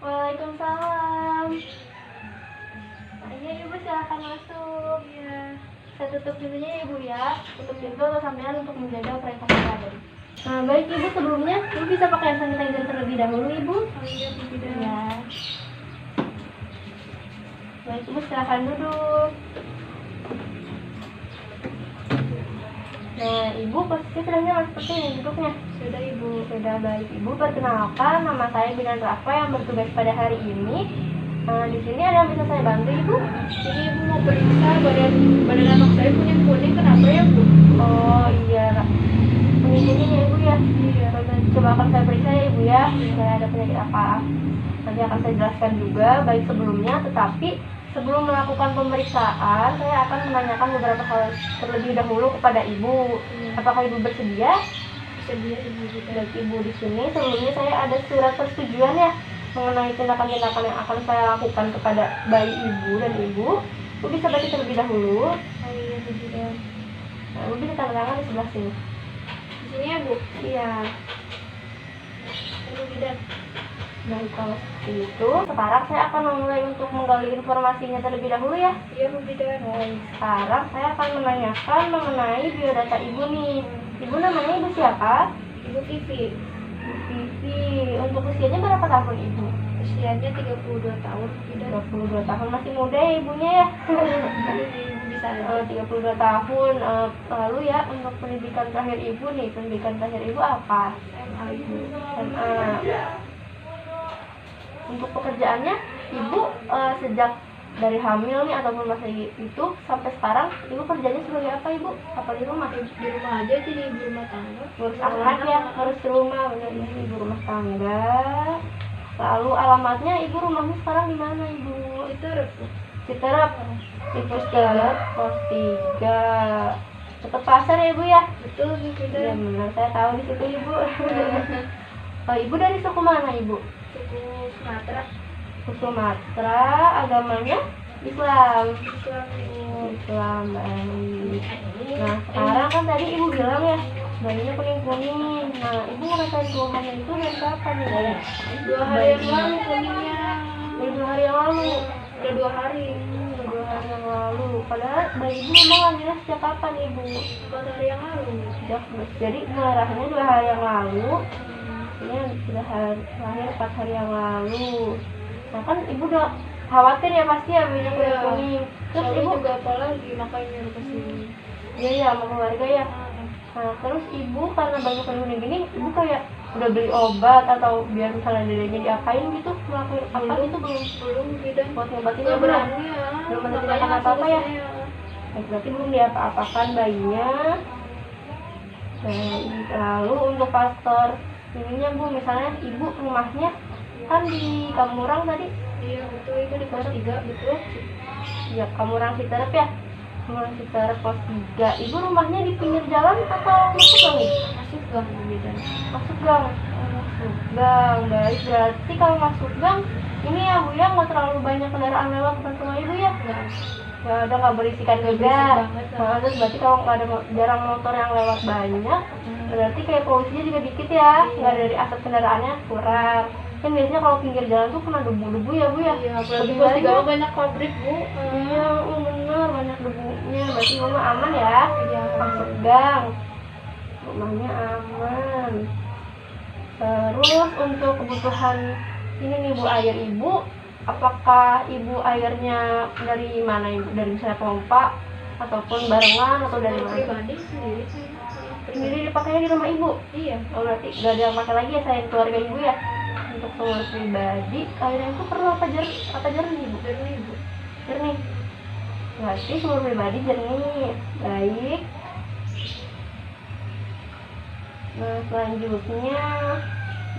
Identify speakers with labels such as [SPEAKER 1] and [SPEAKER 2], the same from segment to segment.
[SPEAKER 1] Waalaikumsalam. Ayo ibu silahkan masuk. Ya. Saya tutup pintunya ya ibu ya. Tutup pintu atau sampean untuk menjaga privasi kalian. Nah, baik ibu, sebelumnya ibu bisa pakai hand sanitizer terlebih dahulu ibu.
[SPEAKER 2] Oh iya, tidak.
[SPEAKER 1] Ya. Baik ibu, silahkan duduk. Nah, ibu posisi sudah nyaman seperti ini duduknya.
[SPEAKER 2] Sudah ibu.
[SPEAKER 1] Sudah, baik ibu. Perkenalkan, nama saya Binan Rafa yang bertugas pada hari ini. Di sini ada yang bisa saya bantu ibu?
[SPEAKER 2] Ini ibu mau periksa badan anak saya punya kuning, kenapa ya bu?
[SPEAKER 1] Oh iya, kuning ya ibu ya.
[SPEAKER 2] Iya.
[SPEAKER 1] Coba akan saya periksa ya ibu ya. Saya ada penyakit apa? Nanti akan saya jelaskan juga baik sebelumnya, tetapi sebelum melakukan pemeriksaan, saya akan menanyakan beberapa hal terlebih dahulu kepada ibu. Apakah ibu bersedia?
[SPEAKER 2] Sedia ibu juga.
[SPEAKER 1] Baik ibu, di sini sebelumnya saya ada surat persetujuan ya mengenai tindakan-tindakan yang akan saya lakukan kepada bayi ibu dan ibu. Ibu bisa baca terlebih dahulu.
[SPEAKER 2] Oh iya bu tidak.
[SPEAKER 1] Nah, ibu bisa tanda tangan di sebelah sini.
[SPEAKER 2] Di sini ya bu.
[SPEAKER 1] Iya.
[SPEAKER 2] Ibu tidak.
[SPEAKER 1] Baik, kalau seperti itu, sekarang saya akan memulai untuk menggali informasinya terlebih dahulu ya.
[SPEAKER 2] Iya bu tidak.
[SPEAKER 1] Baik, sekarang saya akan menanyakan mengenai biodata ibu nih. Ibu namanya ibu siapa?
[SPEAKER 2] Ibu Vivi.
[SPEAKER 1] Vivi. Untuk usianya berapa tahun ibu?
[SPEAKER 2] Usianya 32 tahun. Tidak.
[SPEAKER 1] 32 tahun, masih muda ya ibunya ya.
[SPEAKER 2] Ibu bisa.
[SPEAKER 1] 32 tahun. Lalu ya, untuk pendidikan terakhir ibu nih, pendidikan terakhir ibu apa?
[SPEAKER 2] SMA ibu.
[SPEAKER 1] SMA. Untuk pekerjaannya, ibu sejak dari hamil nih ataupun masa itu sampai sekarang, ibu kerjanya sebagai apa ibu? Apa di rumah?
[SPEAKER 2] Di rumah aja, jadi ibu rumah tangga.
[SPEAKER 1] Ngurus anak ya, ngurus rumah, benar ini ibu rumah tangga. Lalu alamatnya ibu rumahnya sekarang di mana ibu?
[SPEAKER 2] Citerep bu.
[SPEAKER 1] Citerep. Di pos 3, pos 3. Cepet pasar ya ibu ya?
[SPEAKER 2] Betul bu
[SPEAKER 1] Iya
[SPEAKER 2] tidak.
[SPEAKER 1] benar, saya tahu di situ ibu. Ibu dari suku mana ibu?
[SPEAKER 2] Suku Sumatera.
[SPEAKER 1] Suku Sumatera, agamanya Islam.
[SPEAKER 2] Islam ibu.
[SPEAKER 1] Islam, baik. Nah, sekarang kan tadi ibu bilang ya, bayinya kuning-kuning. Nah, ibu ngerasain keluhannya itu dari kapan ya?
[SPEAKER 2] 2 hari yang lalu kuningnya.
[SPEAKER 1] Dari 2 hari yang lalu.
[SPEAKER 2] Udah 2 hari.
[SPEAKER 1] Udah 2 hari yang lalu. Padahal bayi ibu memang lahirnya sejak kapan ibu?
[SPEAKER 2] 4 hari yang lalu.
[SPEAKER 1] Jadi lahirnya 2 hari yang lalu. Ini sudah lahir 4 hari yang lalu. Nah kan ibu udah khawatir ya pasti ya bayinya kuning-kuning. Terus
[SPEAKER 2] Soalnya
[SPEAKER 1] ibu
[SPEAKER 2] juga apalagi makanya nyuruh ke sini.
[SPEAKER 1] iya ya sama keluarga ya. Nah terus ibu karena banyak kuning gini, ibu kayak udah beli obat atau biar misalnya dedenya diapain gitu, melakukan apa gitu
[SPEAKER 2] belum tidak.
[SPEAKER 1] buat ngobatinnya
[SPEAKER 2] Nggak
[SPEAKER 1] belum?
[SPEAKER 2] berani ya.
[SPEAKER 1] Belum ada
[SPEAKER 2] Makanya
[SPEAKER 1] tindakan
[SPEAKER 2] langsung
[SPEAKER 1] apa-apa ya?
[SPEAKER 2] ke saya.
[SPEAKER 1] Berarti belum diapa-apakan bayinya. Nah, lalu untuk faktor ininya bu, misalnya ibu rumahnya kan di Kamurang tadi.
[SPEAKER 2] Iya betul, itu di pos 3 betul.
[SPEAKER 1] Ya, Kamurang Citerep ya. Kamurang Citerep pos 3. Ibu rumahnya di pinggir jalan atau masuk gang?
[SPEAKER 2] Masuk gang beda.
[SPEAKER 1] Masuk gang. Oh, masuk gang. Baik, berarti kalau masuk gang ini ya bu ya, nggak terlalu banyak kendaraan lewat depan rumah ibu ya? Ya udah, nggak berisikan juga. Nah, terus berarti kalau nggak ada jarang motor yang lewat banyak, berarti kayak polusinya juga dikit ya, nggak dari asap kendaraannya kurang. Kan biasanya kalau pinggir jalan tuh kena debu-debu ya bu ya.
[SPEAKER 2] Iya, apalagi
[SPEAKER 1] Lebih
[SPEAKER 2] pos 3
[SPEAKER 1] banyak.
[SPEAKER 2] banyak pabrik bu.
[SPEAKER 1] Iya, bener banyak debunya. Berarti mama aman ya.
[SPEAKER 2] Iya.
[SPEAKER 1] Masuk gang, rumahnya aman. Terus untuk kebutuhan ini nih bu, air ibu, apakah ibu airnya dari mana ibu? Dari misalnya pompa ataupun barengan atau dari mana?
[SPEAKER 2] Pribadi sendiri.
[SPEAKER 1] Sendiri dipakainya di rumah ibu?
[SPEAKER 2] Iya.
[SPEAKER 1] Oh berarti gak ada yang pakai lagi ya selain keluarga ibu ya? Untuk sumur pribadi, airnya itu perlu apa jernih ibu?
[SPEAKER 2] Jernih bu.
[SPEAKER 1] Jernih. Berarti sumur pribadi jernih. Baik. Nah selanjutnya,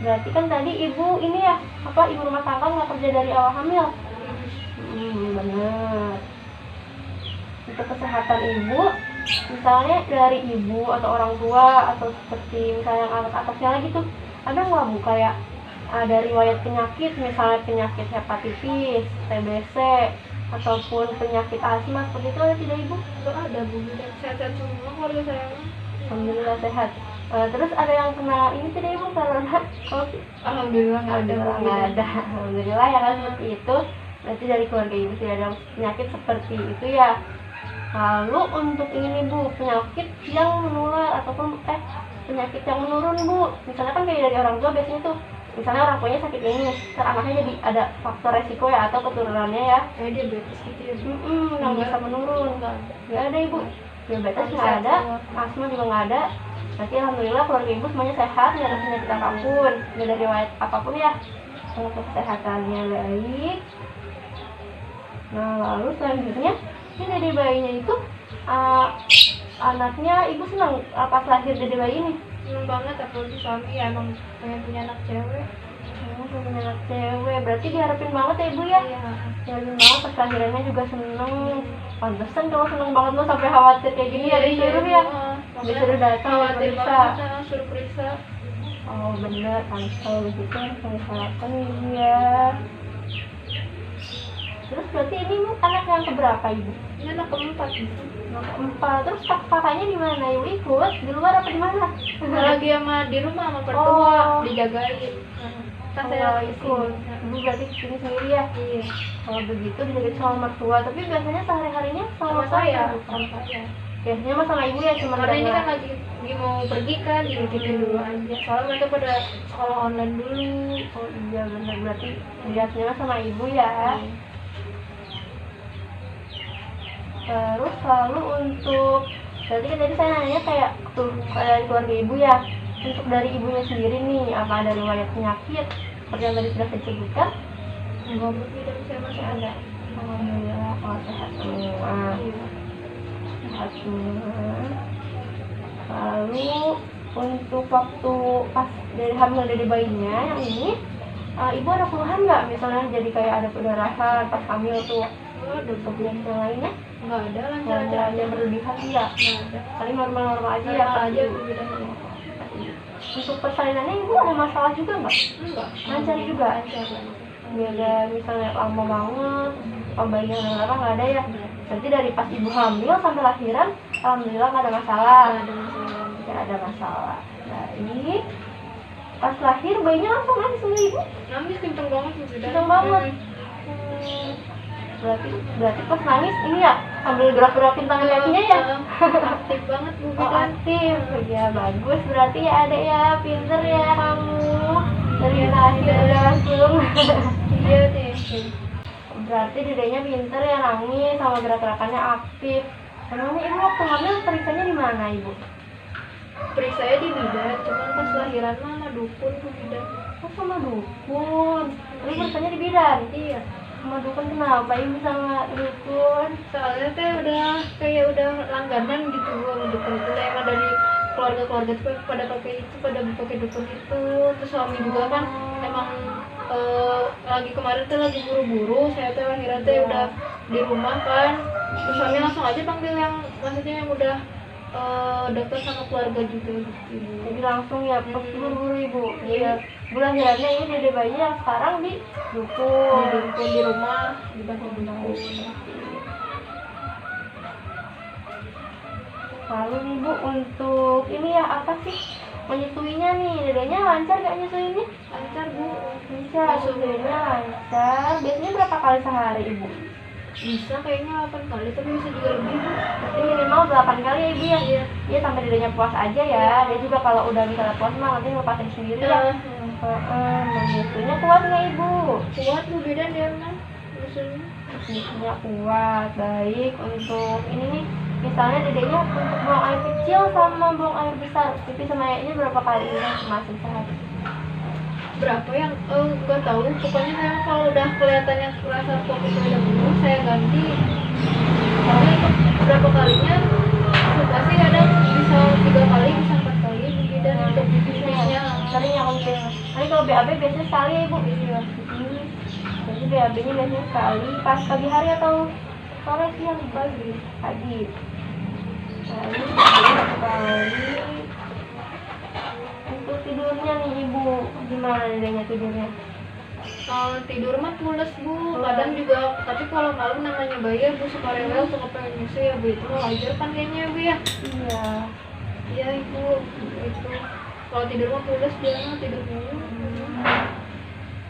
[SPEAKER 1] berarti kan tadi ibu ini ya, ibu rumah tangga nggak kerja dari awal hamil? Benar. Untuk kesehatan ibu, misalnya dari ibu atau orang tua atau seperti misalnya yang anak atasnya lagi tuh, ada nggak bu kayak ada riwayat penyakit, misalnya penyakit hepatitis, TBC ataupun penyakit asma seperti itu ada tidak ibu?
[SPEAKER 2] Nggak ada bu. Sehat-sehat semua keluarga saya.
[SPEAKER 1] Alhamdulillah sehat. Terus ada yang kena ini tidak ibu corona? Kalau
[SPEAKER 2] Alhamdulillah nggak ada.
[SPEAKER 1] nggak ada, alhamdulillah ya kan seperti itu. Berarti dari keluarga ibu tidak ada penyakit seperti itu ya. Lalu untuk ini bu, penyakit yang menular ataupun penyakit yang menurun bu, misalnya kan kayak dari orang tua biasanya tuh, misalnya orang tuanya sakit ini, terus anaknya jadi ada faktor resiko ya atau keturunannya ya.
[SPEAKER 2] Kayak diabetes gitu ya.
[SPEAKER 1] Yang bisa menurun. Nggak ada ibu, diabetes nggak ada, asma juga nggak ada. Berarti alhamdulillah keluarga ibu semuanya sehat, nggak ada penyakit apapun, nggak ada riwayat apapun ya. Untuk kesehatannya baik. Nah lalu selanjutnya ini dede bayinya itu anaknya ibu senang pas lahir dede bayi ini.
[SPEAKER 2] Seneng banget, apalagi suami ya emang pengen punya anak cewek.
[SPEAKER 1] Punya anak cewek, berarti diharapin banget ya ibu ya.
[SPEAKER 2] Iya.
[SPEAKER 1] Diharapin banget pas lahirannya juga seneng. Pantesan kalau seneng banget lo sampai khawatir kayak gini ya disuruh ya. Disuruh datang
[SPEAKER 2] khawatir
[SPEAKER 1] periksa.
[SPEAKER 2] banget, suruh periksa.
[SPEAKER 1] Oh bener, kalau begitu harus sarapan ibu ya. Terus berarti ini anak yang keberapa ibu?
[SPEAKER 2] Ini anak keempat gitu.
[SPEAKER 1] Anak keempat. Terus kakaknya di mana ibu, ikut di luar apa di mana?
[SPEAKER 2] Lagi sama di rumah sama mertua, dijagain. Kan saya
[SPEAKER 1] ikut. Ibu berarti kesini sendiri ya?
[SPEAKER 2] Iya.
[SPEAKER 1] Kalau begitu dijagain sama mertua. Tapi biasanya sehari-harinya
[SPEAKER 2] Sama saya.
[SPEAKER 1] Biasanya mah sama ibu ya cuma
[SPEAKER 2] Karena ini kan lagi mau pergi kan, dititipin dulu aja. Soalnya mereka pada sekolah online dulu.
[SPEAKER 1] Oh iya benar, berarti biasanya mah sama ibu ya. Terus lalu untuk berarti kan tadi saya nanya kayak dari keluarga ibu ya. Untuk dari ibunya sendiri nih, apa ada riwayat penyakit seperti yang tadi sudah saya sebutkan?
[SPEAKER 2] Enggak, Bu, tidak saya masih ada.
[SPEAKER 1] Alhamdulillah kalau sehat semua. Sehat semua. Lalu untuk waktu pas dari hamil dari bayinya yang ini, ibu ada keluhan nggak? Misalnya jadi kayak ada perdarahan pas hamil tuh?
[SPEAKER 2] Ada
[SPEAKER 1] Penyakit yang lainnya?
[SPEAKER 2] nggak ada, lancar-lancar
[SPEAKER 1] Ada
[SPEAKER 2] aja.
[SPEAKER 1] berlebihan enggak?
[SPEAKER 2] Nggak ada.
[SPEAKER 1] Paling normal-normal aja ya.
[SPEAKER 2] Normal aja, Bu,
[SPEAKER 1] pasti.
[SPEAKER 2] bedanya.
[SPEAKER 1] Untuk persalinannya ibu ada masalah juga nggak?
[SPEAKER 2] Enggak.
[SPEAKER 1] Lancar juga?
[SPEAKER 2] Lancar.
[SPEAKER 1] Nggak ada misalnya lama banget, pembagian yang nggak ada ya? Berarti dari pas ibu hamil sampai lahiran, alhamdulillah nggak ada masalah.
[SPEAKER 2] Nggak ada masalah.
[SPEAKER 1] Nggak ada masalah. Baik. Pas lahir bayinya langsung nangis sama ibu?
[SPEAKER 2] Nangis kenceng banget, Bu, bedanya.
[SPEAKER 1] Kenceng banget. Berarti pas nangis ini ya sambil gerak-gerakin tangan kakinya ya?
[SPEAKER 2] Aktif banget, Bu,
[SPEAKER 1] Oh
[SPEAKER 2] bidan.
[SPEAKER 1] aktif, ya bagus berarti ya adek ya, pinter ya kamu dari lahir langsung.
[SPEAKER 2] Iya deh.
[SPEAKER 1] Berarti dedenya pinter ya, nangis sama gerak-gerakannya aktif. Emangnya ibu waktu hamil periksanya di mana ibu?
[SPEAKER 2] Periksanya di bidan, cuman pas lahiran mah sama dukun, Bu, bidan.
[SPEAKER 1] Oh sama dukun, tapi periksanya di bidan.
[SPEAKER 2] Iya.
[SPEAKER 1] Sama dukun kenapa ibu sama dukun?
[SPEAKER 2] Soalnya teh udah langganan gitu, Bu, sama dukun itu. Emang dari keluarga-keluarga tuh pada pakai dukun itu. Terus suami juga kan emang lagi kemarin tuh lagi buru-buru, saya tuh akhirnya teh udah di rumah kan. Terus suami langsung aja panggil yang maksudnya yang udah dokter sama keluarga juga gitu.
[SPEAKER 1] Jadi langsung ya buru-buru ibu. Iya. Lahirannya ini dede bayi yang sekarang di dukun.
[SPEAKER 2] Di rumah dibantu dukun.
[SPEAKER 1] Lalu nih Bu, untuk ini ya apa sih menyusuinya nih, dedenya lancar gak nyusuinnya?
[SPEAKER 2] Lancar, Bu.
[SPEAKER 1] Lancar, dedenya lancar. Biasanya berapa kali sehari ibu?
[SPEAKER 2] Bisa kayaknya 8 kali, tapi bisa juga lebih, Bu.
[SPEAKER 1] Berarti minimal 8 kali ya ibu ya?
[SPEAKER 2] Iya.
[SPEAKER 1] Iya sampai dedenya puas aja ya. Dia juga kalau udah misalnya puas mah nanti ngelepasin sendiri ya. Menyusuinya kuat nggak ibu?
[SPEAKER 2] Kuat, Bu, bidan dia mah menyusunya.
[SPEAKER 1] Menyusunya kuat, baik. Untuk ini nih, misalnya dedenya untuk buang air kecil sama buang air besar, pipi sama yainya berapa kali masing sehari?
[SPEAKER 2] Berapa yang nggak tahu, pokoknya saya kalau udah kelihatannya rasa fokus udah penuh saya ganti. Soalnya itu berapa kalinya suka sih ada bisa 3 kali bisa 4 kali dan untuk pipisnya
[SPEAKER 1] Sering ya mungkin. Tapi kalau BAB biasanya sekali ya ibu.
[SPEAKER 2] iya.
[SPEAKER 1] Jadi BAB-nya biasanya sekali pas pagi hari atau sore siang pagi. Pagi. Sekali. Untuk tidurnya nih ibu, gimana dedenya tidurnya?
[SPEAKER 2] Tidur mah pules, Bu, kadang juga, tapi kalau malam namanya bayi ya, Bu, suka rewel, suka pengen nyusu ya, Bu, itu mah wajar kan kayaknya, Bu, ya.
[SPEAKER 1] Iya.
[SPEAKER 2] Iya ibu, itu kalau tidur mah pulas dia mah tidur mulu.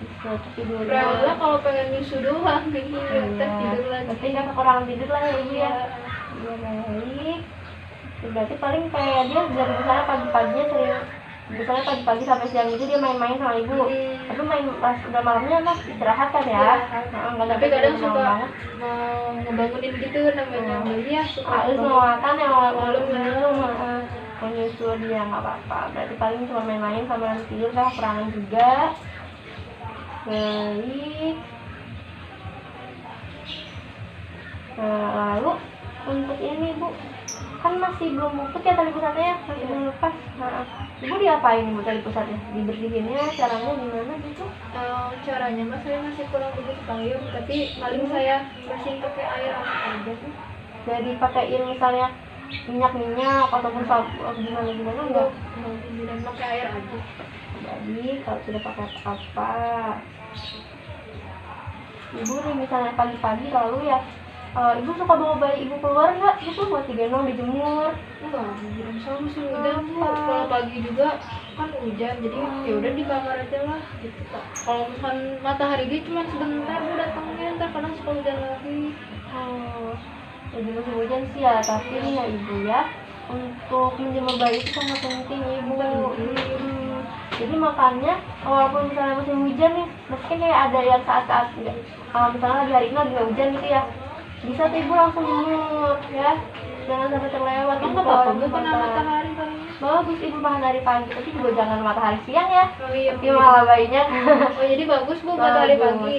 [SPEAKER 1] Bisa tidur.
[SPEAKER 2] Rela kalau pengen nyusu doang nih, ntar tidur lagi.
[SPEAKER 1] Berarti nggak kekurangan tidur lah ya ibu ya. Iya baik. Berarti paling kayak dia dari misalnya pagi-paginya sering, misalnya pagi-pagi sampai siang itu dia main-main sama ibu. Tapi main pas udah malamnya mas istirahat kan ya. Nggak
[SPEAKER 2] Tapi kadang suka
[SPEAKER 1] banget.
[SPEAKER 2] mau ngebangunin gitu namanya bayi ya, suka
[SPEAKER 1] Harus
[SPEAKER 2] bangun.
[SPEAKER 1] mau makan ya mau
[SPEAKER 2] Malam ya.
[SPEAKER 1] mau nyusul dia nggak apa-apa. Berarti paling cuma main-main sama nanti tidur lah kekurangan juga. Baik. Nah, lalu untuk ini bu, kan masih belum buput ya tali pusatnya ya, masih belum lepas. Nah, ibu diapain ibu tali pusatnya? Dibersihinnya, caranya gimana gitu?
[SPEAKER 2] Caranya mas saya masih kurang begitu paham, tapi paling saya bersihin pakai air hangat aja sih.
[SPEAKER 1] Jadi pakaiin misalnya minyak ataupun sabun gimana enggak?
[SPEAKER 2] Dan pakai air aja.
[SPEAKER 1] Jadi kalau sudah pakai apa? Ibu nih misalnya pagi-pagi lalu ya, ibu suka bawa bayi ibu keluar nggak? Gitu buat digendong dijemur.
[SPEAKER 2] Enggak, bilang sama musim hujan bu. Kalau pagi juga kan hujan, jadi ya udah di kamar aja lah gitu kak. Kalau misalkan matahari dia cuma sebentar bu datangnya, ntar kadang suka hujan lagi.
[SPEAKER 1] Jadi musim hujan sih ya, tapi nih ya ibu ya, untuk menjemur bayi itu sangat penting ibu. Jadi makanya walaupun misalnya musim hujan nih, meski kayak ada yang saat-saat enggak, misalnya lagi hari ini lagi nggak hujan gitu ya, bisa tuh ibu langsung jemur ya, jangan sampai terlewat.
[SPEAKER 2] Emang nggak apa-apa bu kena matahari kali?
[SPEAKER 1] Bagus ibu matahari pagi, tapi juga jangan matahari siang ya.
[SPEAKER 2] Oh iya.
[SPEAKER 1] Tapi malah bayinya.
[SPEAKER 2] Oh jadi bagus bu matahari pagi.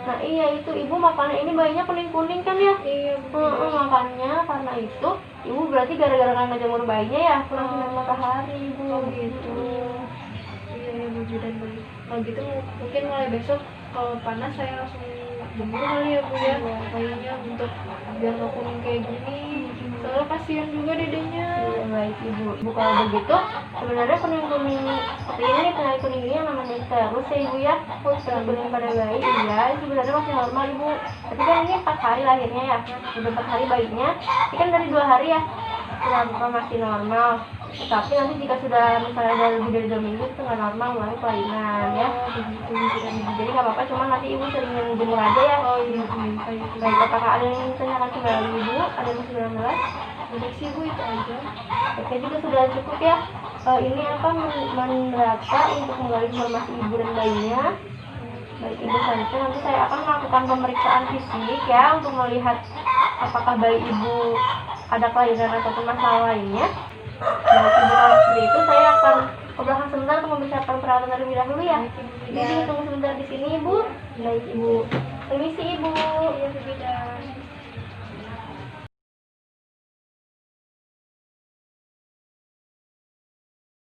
[SPEAKER 1] Nah iya itu ibu makannya ini bayinya kuning-kuning kan ya.
[SPEAKER 2] Iya.
[SPEAKER 1] Makannya karena itu ibu berarti gara-gara nggak ngejemur bayinya ya kurang sinar matahari ibu.
[SPEAKER 2] Oh gitu. Iya bu dan bayi. Kalau gitu mungkin mulai besok kalau panas saya langsung jemur kali ya bu ya bayinya untuk biar nggak kuning kayak gini. Soalnya kasihan juga dedenya.
[SPEAKER 1] Iya baik ibu. Bu kalau begitu sebenarnya kuning-kuning seperti ini nih kuning kuning ini yang namanya terus ya ibu ya. Kuning pada bayi iya itu sebenarnya masih normal ibu. Tapi kan ini 4 hari lahirnya ya. Udah 4 hari bayinya. Ini kan dari 2 hari ya. Kenapa masih normal? Tapi nanti jika sudah misalnya ada lebih dari 2 minggu itu nggak normal mulai kelainan ya. Jadi nggak apa-apa, cuma nanti ibu sering jemur aja ya.
[SPEAKER 2] Oh iya.
[SPEAKER 1] Baik, apakah ada yang ditanyakan kembali ibu? Ada yang masih belum jelas?
[SPEAKER 2] Udah sih bu itu aja.
[SPEAKER 1] Oke juga sudah cukup ya. Ini akan mendata untuk menggali informasi ibu dan bayinya. Baik ibu saja, nanti saya akan melakukan pemeriksaan fisik ya untuk melihat apakah bayi ibu ada kelainan ataupun masalah lainnya. Baik ibu kalau seperti itu saya akan ke belakang sebentar untuk mempersiapkan peralatan terlebih dahulu ya. Jadi tunggu sebentar di sini ibu. Baik ibu. Permisi ibu.
[SPEAKER 2] Iya sudah.